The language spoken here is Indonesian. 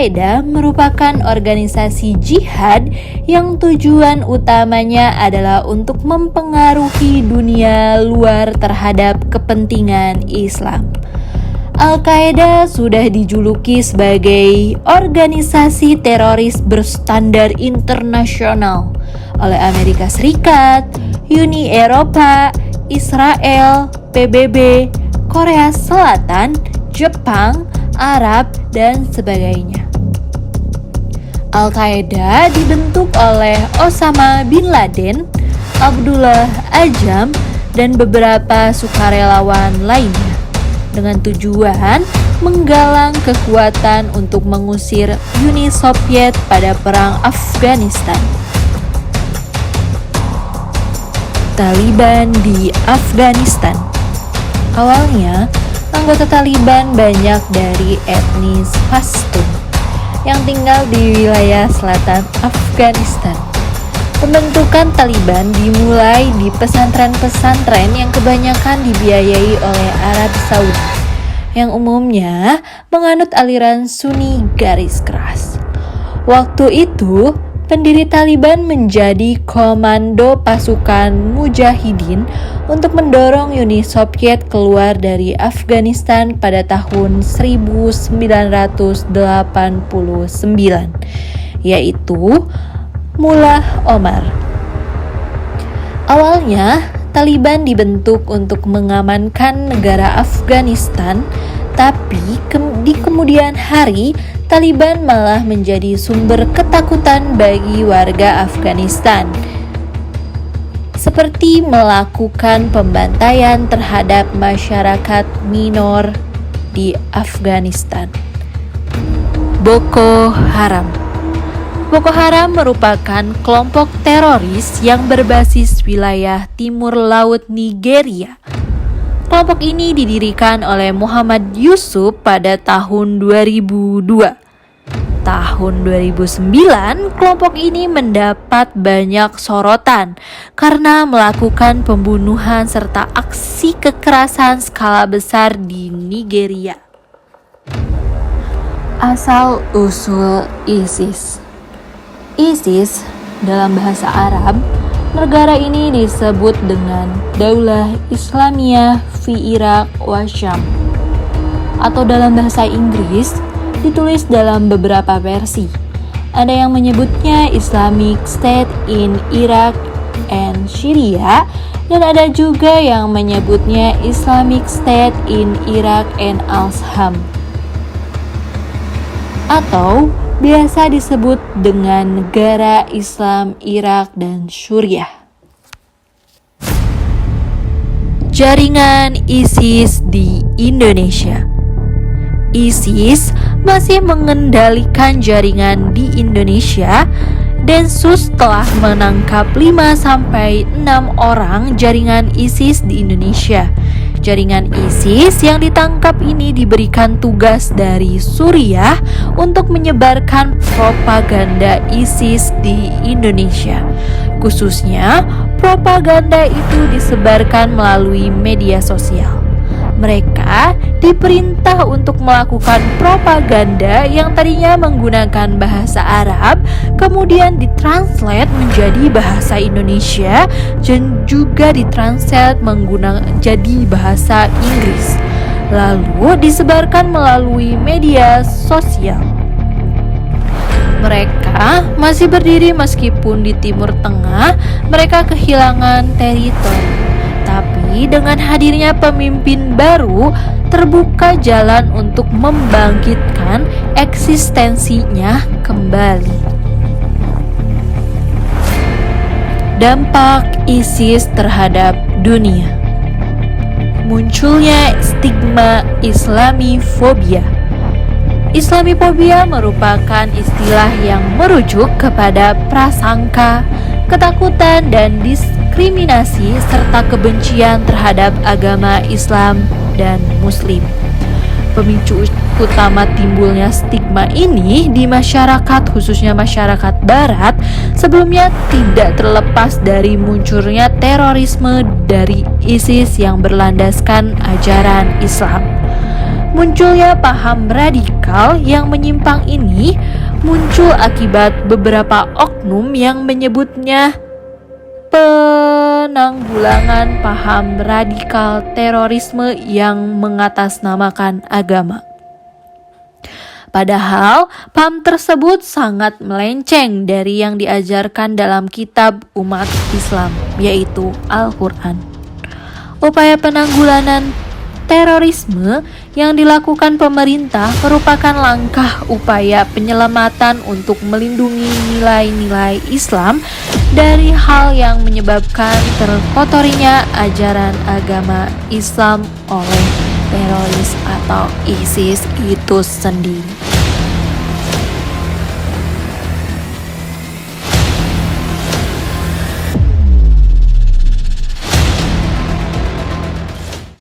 Al-Qaeda merupakan organisasi jihad yang tujuan utamanya adalah untuk mempengaruhi dunia luar terhadap kepentingan Islam. Al-Qaeda sudah dijuluki sebagai organisasi teroris berstandar internasional oleh Amerika Serikat, Uni Eropa, Israel, PBB, Korea Selatan, Jepang, Arab, dan sebagainya. Al-Qaeda dibentuk oleh Osama bin Laden, Abdullah Ajam, dan beberapa sukarelawan lainnya dengan tujuan menggalang kekuatan untuk mengusir Uni Soviet pada Perang Afghanistan. Taliban di Afghanistan. Awalnya, anggota Taliban banyak dari etnis Pashtun yang tinggal di wilayah selatan Afghanistan. Pembentukan Taliban dimulai di pesantren-pesantren yang kebanyakan dibiayai oleh Arab Saudi, yang umumnya menganut aliran Sunni garis keras. Waktu itu, pendiri Taliban menjadi komando pasukan mujahidin untuk mendorong Uni Soviet keluar dari Afghanistan pada tahun 1989, yaitu Mullah Omar. Awalnya, Taliban dibentuk untuk mengamankan negara Afghanistan, tapi di kemudian hari, Taliban malah menjadi sumber ketakutan bagi warga Afghanistan, seperti melakukan pembantaian terhadap masyarakat minor di Afghanistan. Boko Haram. Boko Haram merupakan kelompok teroris yang berbasis wilayah timur laut Nigeria. Kelompok ini didirikan oleh Muhammad Yusuf pada tahun 2002. Tahun 2009, kelompok ini mendapat banyak sorotan karena melakukan pembunuhan serta aksi kekerasan skala besar di Nigeria. Asal-usul ISIS. ISIS dalam bahasa Arab, negara ini disebut dengan Daulah Islamiyah fi Irak wa Syam, atau dalam bahasa Inggris ditulis dalam beberapa versi. Ada yang menyebutnya Islamic State in Iraq and Syria, dan ada juga yang menyebutnya Islamic State in Iraq and Al-Sham, atau biasa disebut dengan Negara Islam Irak dan Suriah. Jaringan ISIS di Indonesia. ISIS masih mengendalikan jaringan di Indonesia. Densus telah menangkap 5-6 orang jaringan ISIS di Indonesia. Jaringan ISIS yang ditangkap ini diberikan tugas dari Suriah untuk menyebarkan propaganda ISIS di Indonesia. Khususnya, propaganda itu disebarkan melalui media sosial. Mereka diperintah untuk melakukan propaganda yang tadinya menggunakan bahasa Arab, kemudian ditranslate menjadi bahasa Indonesia dan juga ditranslate menggunakan jadi bahasa Inggris, lalu disebarkan melalui media sosial. Mereka masih berdiri meskipun di Timur Tengah mereka kehilangan teritori. Tapi dengan hadirnya pemimpin baru, terbuka jalan untuk membangkitkan eksistensinya kembali. Dampak ISIS terhadap dunia. Munculnya stigma Islamifobia. Islamifobia merupakan istilah yang merujuk kepada prasangka, ketakutan, dan diskriminasi serta kebencian terhadap agama Islam dan Muslim. Pemicu utama timbulnya stigma ini di masyarakat, khususnya masyarakat Barat, sebelumnya tidak terlepas dari munculnya terorisme dari ISIS yang berlandaskan ajaran Islam. Munculnya paham radikal yang menyimpang ini muncul akibat beberapa oknum yang menyebutnya penanggulangan paham radikal terorisme yang mengatasnamakan agama. Padahal paham tersebut sangat melenceng dari yang diajarkan dalam kitab umat Islam, yaitu Al-Quran. Upaya penanggulangan terorisme yang dilakukan pemerintah merupakan langkah upaya penyelamatan untuk melindungi nilai-nilai Islam dari hal yang menyebabkan terkotorinya ajaran agama Islam oleh teroris atau ISIS itu sendiri.